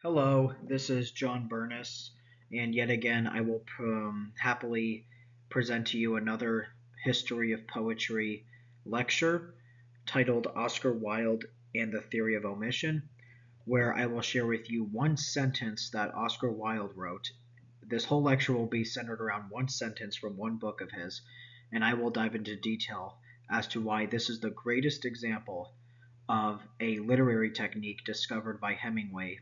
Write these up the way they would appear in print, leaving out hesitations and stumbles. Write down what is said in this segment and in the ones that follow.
Hello, this is John Burness, and yet again I will happily present to you another History of Poetry lecture titled Oscar Wilde and the Theory of Omission, where I will share with you one sentence that Oscar Wilde wrote. This whole lecture will be centered around one sentence from one book of his, and I will dive into detail as to why this is the greatest example of a literary technique discovered by Hemingway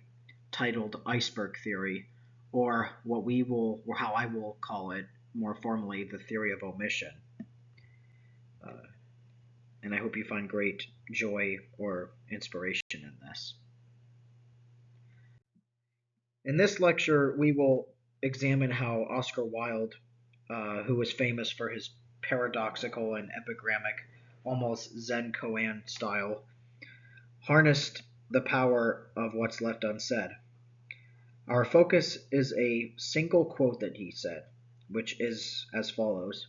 titled Iceberg theory, or or how I will call it more formally, the theory of omission. Uh, and I hope you find great joy or inspiration in this. In this lecture, we will examine how Oscar Wilde, who was famous for his paradoxical and epigrammic, almost Zen Koan style, harnessed the power of what's left unsaid. Our focus is a single quote that he said, which is as follows: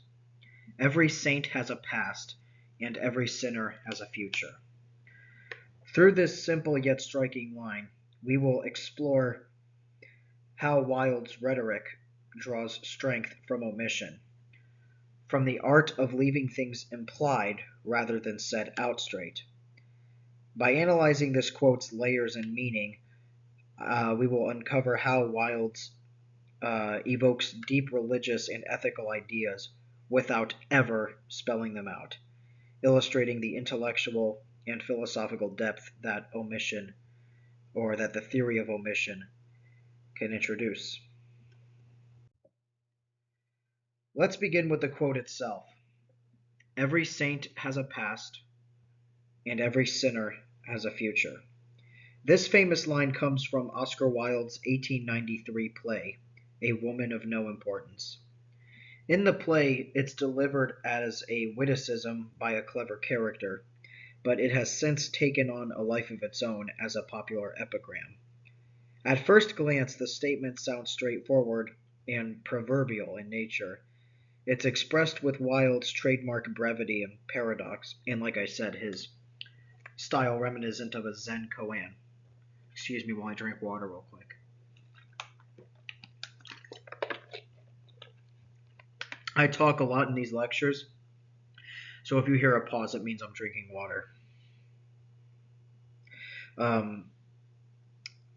Every saint has a past, and every sinner has a future. Through this simple yet striking line, we will explore how Wilde's rhetoric draws strength from omission, from the art of leaving things implied rather than said out straight. By analyzing this quote's layers and meaning, we will uncover how Wilde evokes deep religious and ethical ideas without ever spelling them out, illustrating the intellectual and philosophical depth that omission, or that the theory of omission, can introduce. Let's begin with the quote itself. Every saint has a past, and every sinner has a future. This famous line comes from Oscar Wilde's 1893 play, A Woman of No Importance. In the play, it's delivered as a witticism by a clever character, but it has since taken on a life of its own as a popular epigram. At first glance, the statement sounds straightforward and proverbial in nature. It's expressed with Wilde's trademark brevity and paradox, and like I said, his style reminiscent of a Zen koan. Excuse me while I drink water real quick. I talk a lot in these lectures, so if you hear a pause, it means I'm drinking water.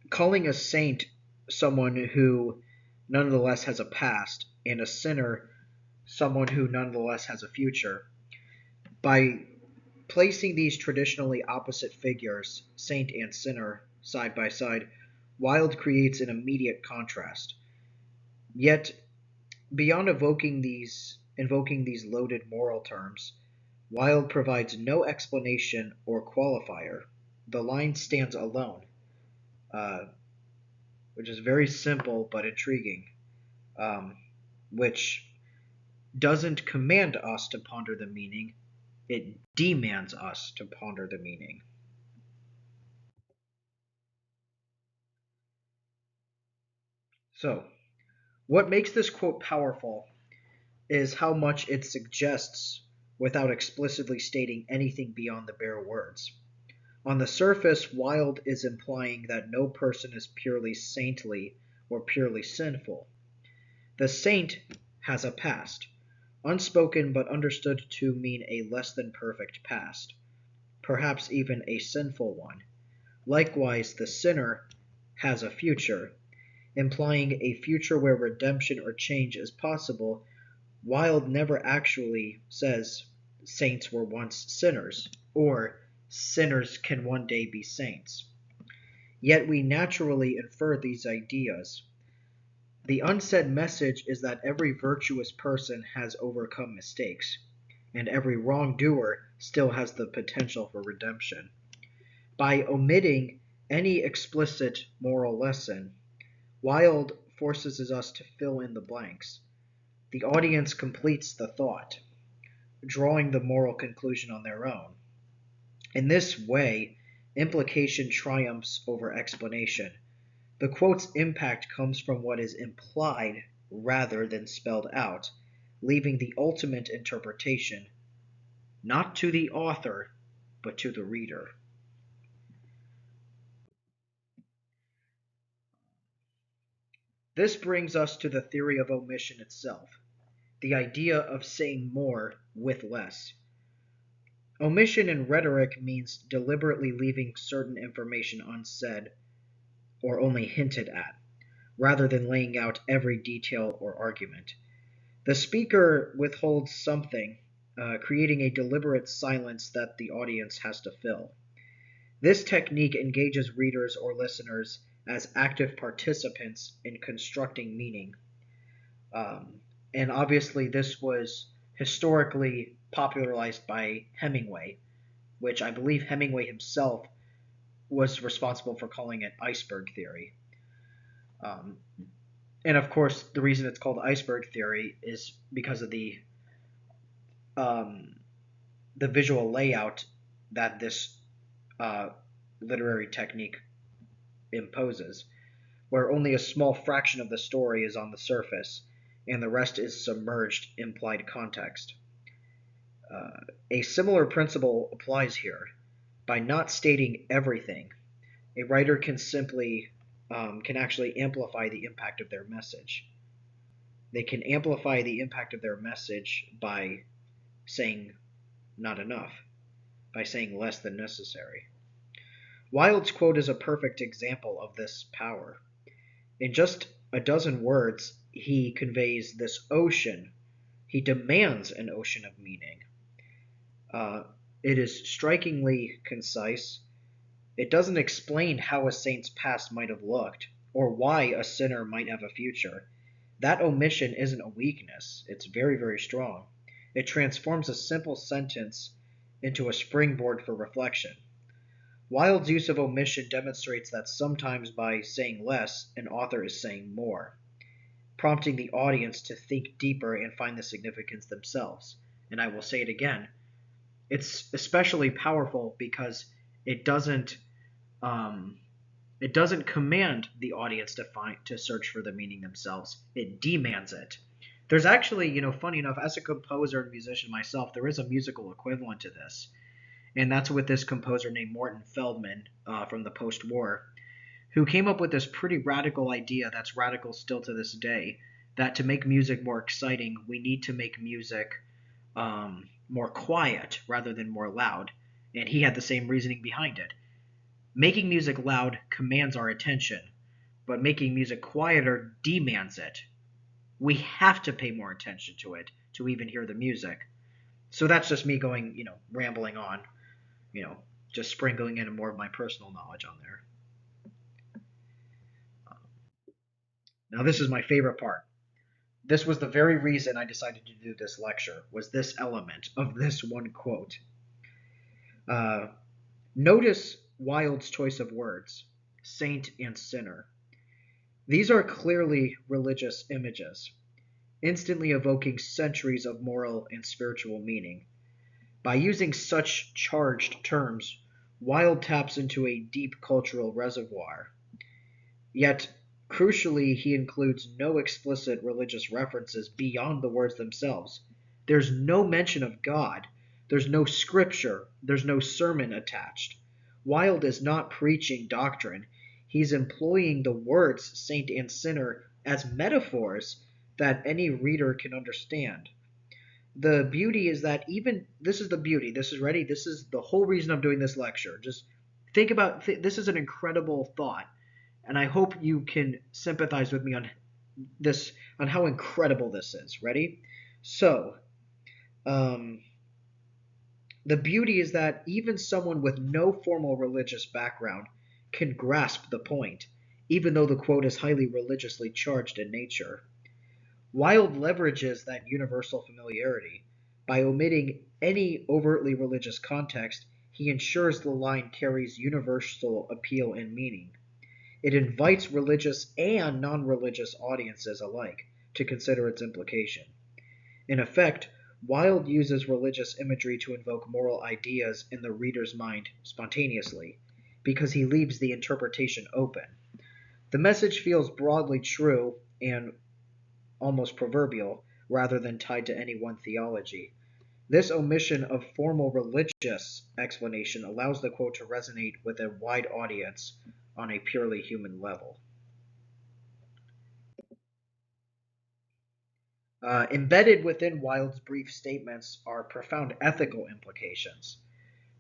Calling a saint someone who nonetheless has a past, and a sinner someone who nonetheless has a future. By placing these traditionally opposite figures, saint and sinner, side by side, Wilde creates an immediate contrast. Yet, beyond invoking these loaded moral terms, Wilde provides no explanation or qualifier. The line stands alone, uh, which is very simple but intriguing, which doesn't command us to ponder the meaning, it demands us to ponder the meaning. So, what makes this quote powerful is how much it suggests without explicitly stating anything beyond the bare words. On the surface, Wilde is implying that no person is purely saintly or purely sinful. The saint has a past, unspoken but understood to mean a less than perfect past, perhaps even a sinful one. Likewise, the sinner has a future, implying a future where redemption or change is possible. Wilde never actually says saints were once sinners, or sinners can one day be saints. Yet we naturally infer these ideas. The unsaid message is that every virtuous person has overcome mistakes, and every wrongdoer still has the potential for redemption. By omitting any explicit moral lesson, Wilde forces us to fill in the blanks. The audience completes the thought, drawing the moral conclusion on their own. In this way, implication triumphs over explanation. The quote's impact comes from what is implied rather than spelled out, leaving the ultimate interpretation not to the author, but to the reader. This brings us to the theory of omission itself, the idea of saying more with less. Omission in rhetoric means deliberately leaving certain information unsaid or only hinted at, rather than laying out every detail or argument. The speaker withholds something, creating a deliberate silence that the audience has to fill. This technique engages readers or listeners as active participants in constructing meaning. And obviously, this was historically popularized by Hemingway, which I believe Hemingway himself was responsible for calling it iceberg theory. Um, and of course, the reason it's called iceberg theory is because of um, the visual layout that this literary technique imposes, where only a small fraction of the story is on the surface and the rest is submerged implied context. A similar principle applies here. By not stating everything, a writer can actually amplify the impact of their message. They can amplify the impact of their message by saying not enough, by saying less than necessary. Wilde's quote is a perfect example of this power. In just a dozen words, he conveys this ocean. He demands an ocean of meaning. It is strikingly concise. It doesn't explain how a saint's past might have looked, or why a sinner might have a future. That omission isn't a weakness. It's very, very strong. It transforms a simple sentence into a springboard for reflection. Wilde's use of omission demonstrates that sometimes by saying less, an author is saying more, prompting the audience to think deeper and find the significance themselves. And I will say it again, it's especially powerful because it doesn't command the audience to search for the meaning themselves. It demands it. There's actually, funny enough, as a composer and musician myself, there is a musical equivalent to this. And that's with this composer named Morton Feldman from the post-war, who came up with this pretty radical idea that's radical still to this day, that to make music more exciting, we need to make music more quiet rather than more loud. And he had the same reasoning behind it. Making music loud commands our attention, but making music quieter demands it. We have to pay more attention to it to even hear the music. So that's just me going, rambling on, just sprinkling in more of my personal knowledge on there. Now, this is my favorite part. This was the very reason I decided to do this lecture, was this element of this one quote. Notice Wilde's choice of words, saint and sinner. These are clearly religious images, instantly evoking centuries of moral and spiritual meaning. By using such charged terms, Wilde taps into a deep cultural reservoir. Yet, crucially, he includes no explicit religious references beyond the words themselves. There's no mention of God. There's no scripture. There's no sermon attached. Wilde is not preaching doctrine. He's employing the words saint and sinner as metaphors that any reader can understand. The beauty is that this is the beauty. This is the whole reason I'm doing this lecture. Just think about this is an incredible thought, and I hope you can sympathize with me on this, on how incredible this is. Ready? So, the beauty is that even someone with no formal religious background can grasp the point, even though the quote is highly religiously charged in nature. Wilde leverages that universal familiarity. By omitting any overtly religious context, he ensures the line carries universal appeal and meaning. It invites religious and non-religious audiences alike to consider its implication. In effect, Wilde uses religious imagery to invoke moral ideas in the reader's mind spontaneously, because he leaves the interpretation open. The message feels broadly true and almost proverbial, rather than tied to any one theology. This omission of formal religious explanation allows the quote to resonate with a wide audience on a purely human level. Embedded within Wilde's brief statements are profound ethical implications.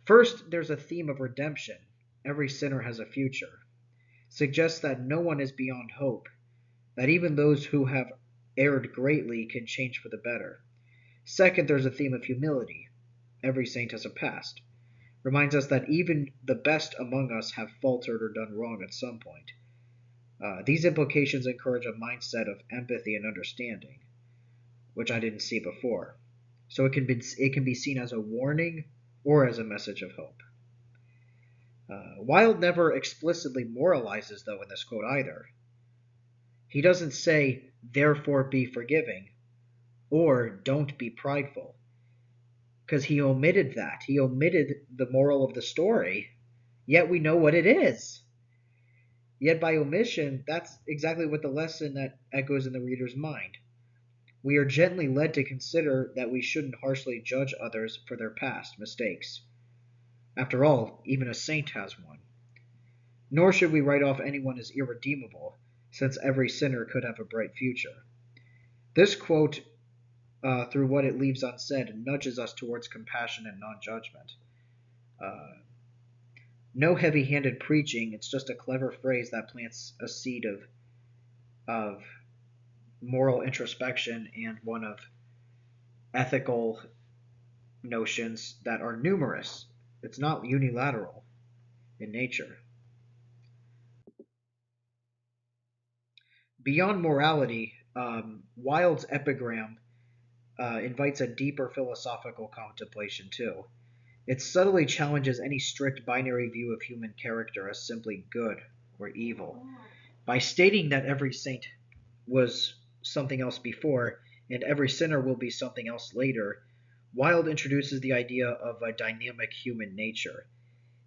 First, there's a theme of redemption. Every sinner has a future. Suggests that no one is beyond hope, that even those who have erred greatly can change for the better. Second, there's a theme of humility. Every saint has a past. Reminds us that even the best among us have faltered or done wrong at some point. These implications encourage a mindset of empathy and understanding, which I didn't see before. So it can be seen as a warning or as a message of hope. Wilde never explicitly moralizes, though, in this quote either. He doesn't say, therefore be forgiving, or don't be prideful, because he omitted that. He omitted the moral of the story, yet we know what it is. Yet by omission, that's exactly what the lesson that echoes in the reader's mind. We are gently led to consider that we shouldn't harshly judge others for their past mistakes. After all, even a saint has one. Nor should we write off anyone as irredeemable, since every sinner could have a bright future. This quote, through what it leaves unsaid, nudges us towards compassion and non-judgment. No heavy-handed preaching, it's just a clever phrase that plants a seed of moral introspection and one of ethical notions that are numerous. It's not unilateral in nature. Beyond morality, Wilde's epigram invites a deeper philosophical contemplation too. It subtly challenges any strict binary view of human character as simply good or evil. By stating that every saint was something else before and every sinner will be something else later, Wilde introduces the idea of a dynamic human nature.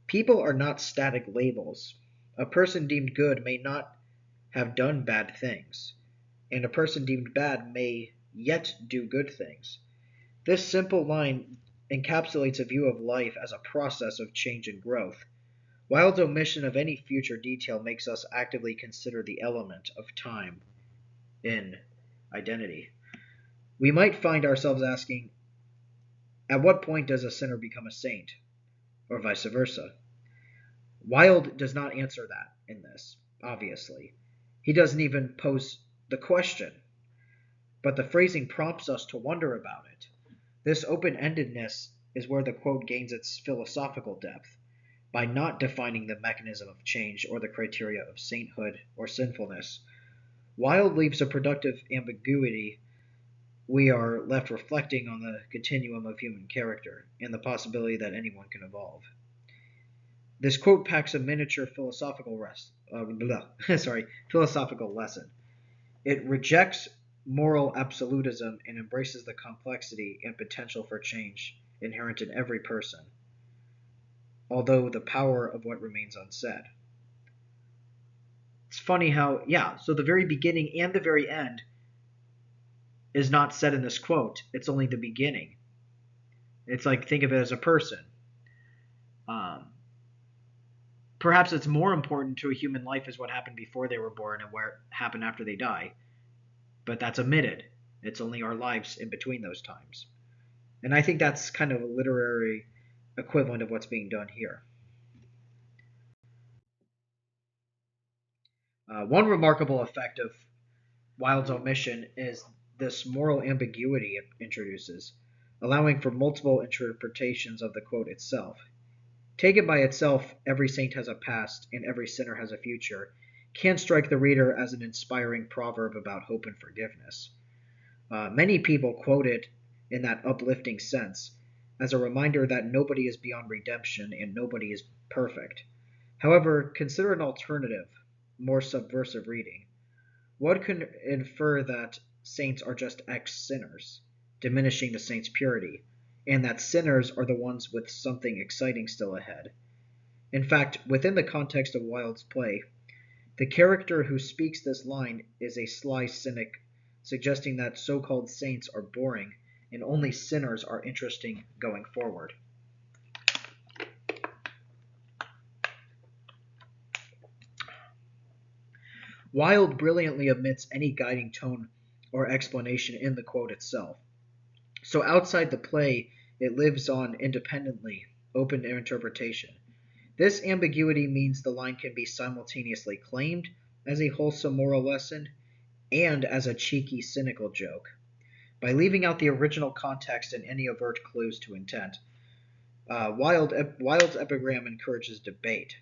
People are not static labels. A person deemed good may not have done bad things, and a person deemed bad may yet do good things. This simple line encapsulates a view of life as a process of change and growth. Wilde's omission of any future detail makes us actively consider the element of time in identity. We might find ourselves asking, at what point does a sinner become a saint? Or vice versa. Wilde does not answer that in this, obviously. He doesn't even pose the question, but the phrasing prompts us to wonder about it. This open-endedness is where the quote gains its philosophical depth, by not defining the mechanism of change or the criteria of sainthood or sinfulness. Wilde leaves a productive ambiguity. We are left reflecting on the continuum of human character and the possibility that anyone can evolve. This quote packs a miniature philosophical philosophical lesson. It rejects moral absolutism and embraces the complexity and potential for change inherent in every person, although the power of what remains unsaid. It's funny how, so the very beginning and the very end is not said in this quote. It's only the beginning. It's like, think of it as a person. Perhaps it's more important to a human life is what happened before they were born and what happened after they die. But that's omitted. It's only our lives in between those times. And I think that's kind of a literary equivalent of what's being done here. One remarkable effect of Wilde's omission is this moral ambiguity it introduces, allowing for multiple interpretations of the quote itself. Taken by itself, every saint has a past and every sinner has a future, can strike the reader as an inspiring proverb about hope and forgiveness. Many people quote it in that uplifting sense, as a reminder that nobody is beyond redemption and nobody is perfect. However, consider an alternative, more subversive reading. One could infer that saints are just ex-sinners, diminishing the saint's purity, and that sinners are the ones with something exciting still ahead. In fact, within the context of Wilde's play, the character who speaks this line is a sly cynic, suggesting that so-called saints are boring and only sinners are interesting going forward. Wilde brilliantly omits any guiding tone or explanation in the quote itself. So outside the play, it lives on independently, open to interpretation. This ambiguity means the line can be simultaneously claimed as a wholesome moral lesson and as a cheeky, cynical joke. By leaving out the original context and any overt clues to intent, Wilde's epigram encourages debate.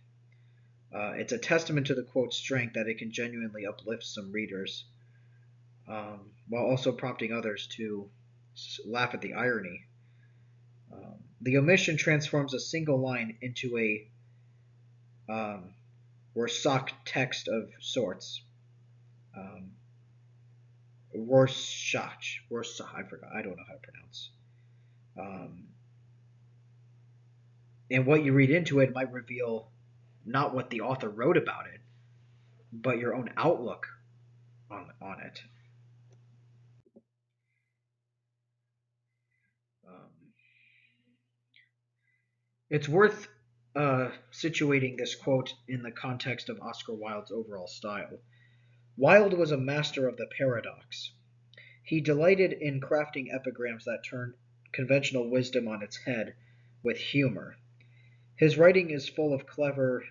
It's a testament to the quote's strength that it can genuinely uplift some readers, while also prompting others to laugh at the irony. The omission transforms a single line into a Rorschach text of sorts. Rorschach, I forgot. I don't know how to pronounce. And what you read into it might reveal not what the author wrote about it, but your own outlook on it. It's worth situating this quote in the context of Oscar Wilde's overall style. Wilde was a master of the paradox. He delighted in crafting epigrams that turned conventional wisdom on its head with humor. His writing is full of clever,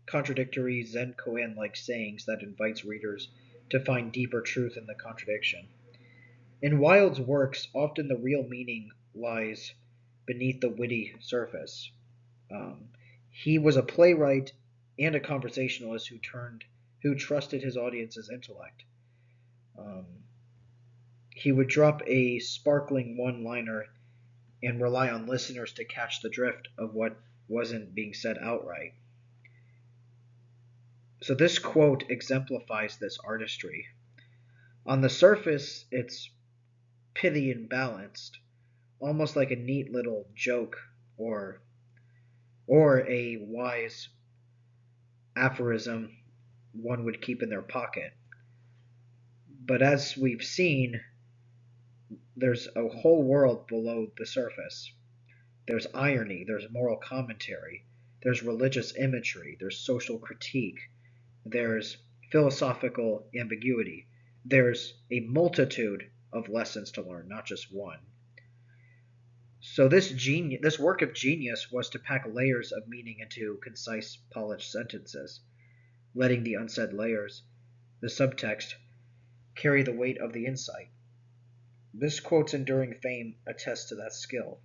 contradictory Zen Cohen-like sayings that invites readers to find deeper truth in the contradiction. In Wilde's works, often the real meaning lies beneath the witty surface. He was a playwright and a conversationalist who trusted his audience's intellect. He would drop a sparkling one-liner and rely on listeners to catch the drift of what wasn't being said outright. So this quote exemplifies this artistry. On the surface, it's pithy and balanced, almost like a neat little joke or a wise aphorism one would keep in their pocket. But as we've seen, there's a whole world below the surface. There's irony, there's moral commentary, there's religious imagery, there's social critique, there's philosophical ambiguity, there's a multitude of lessons to learn, not just one. So this work of genius was to pack layers of meaning into concise, polished sentences, letting the unsaid layers, the subtext, carry the weight of the insight. This quote's enduring fame attests to that skill.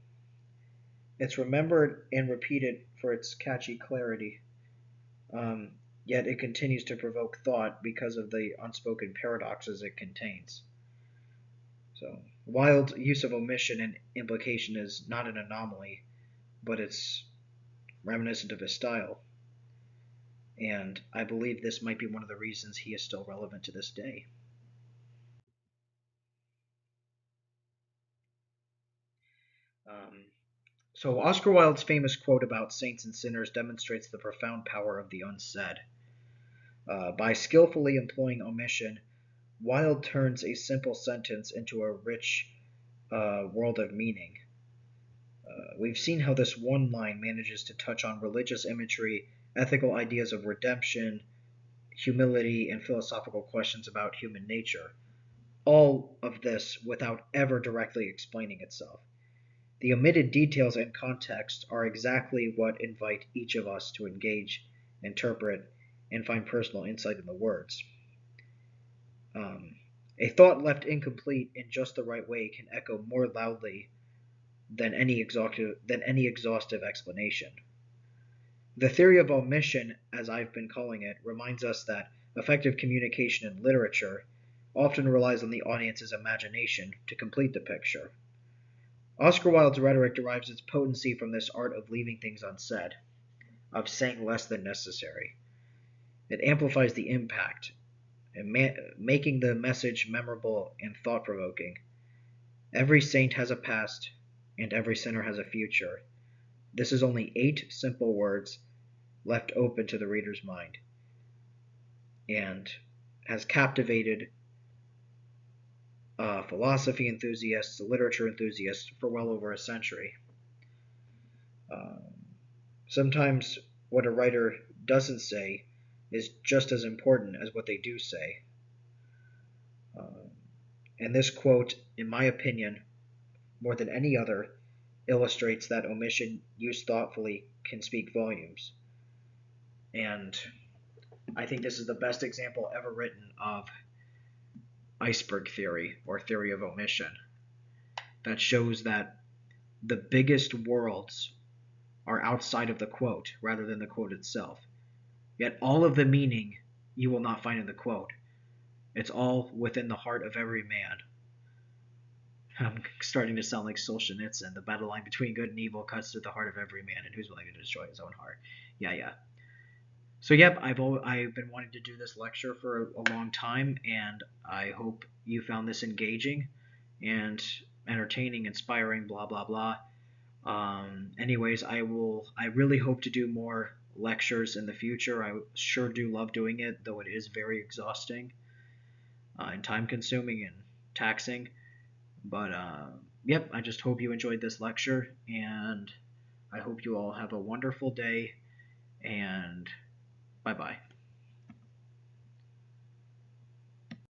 It's remembered and repeated for its catchy clarity, yet it continues to provoke thought because of the unspoken paradoxes it contains. So, Wilde's use of omission and implication is not an anomaly, but it's reminiscent of his style. And I believe this might be one of the reasons he is still relevant to this day. So Oscar Wilde's famous quote about saints and sinners demonstrates the profound power of the unsaid. By skillfully employing omission, Wilde turns a simple sentence into a rich world of meaning. We've seen how this one line manages to touch on religious imagery, ethical ideas of redemption, humility, and philosophical questions about human nature. All of this without ever directly explaining itself. The omitted details and context are exactly what invite each of us to engage, interpret, and find personal insight in the words. A thought left incomplete in just the right way can echo more loudly than any exhaustive explanation. The theory of omission, as I've been calling it, reminds us that effective communication in literature often relies on the audience's imagination to complete the picture. Oscar Wilde's rhetoric derives its potency from this art of leaving things unsaid, of saying less than necessary. It amplifies the impact, and making the message memorable and thought-provoking. Every saint has a past, and every sinner has a future. This is only 8 simple words left open to the reader's mind, and has captivated philosophy enthusiasts, literature enthusiasts for well over a century. Sometimes what a writer doesn't say is just as important as what they do say. And this quote, in my opinion, more than any other, illustrates that omission used thoughtfully can speak volumes. And I think this is the best example ever written of iceberg theory, or theory of omission, that shows that the biggest worlds are outside of the quote rather than the quote itself. Yet all of the meaning you will not find in the quote. It's all within the heart of every man. I'm starting to sound like Solzhenitsyn. The battle line between good and evil cuts through the heart of every man, and who's willing to destroy his own heart? Yeah, yeah. So yep, I've been wanting to do this lecture for a long time, and I hope you found this engaging and entertaining, inspiring, blah blah blah. Anyways, I really hope to do more lectures in the future. I sure do love doing it, though it is very exhausting and time consuming and taxing. But yep, I just hope you enjoyed this lecture, and I hope you all have a wonderful day, and bye bye.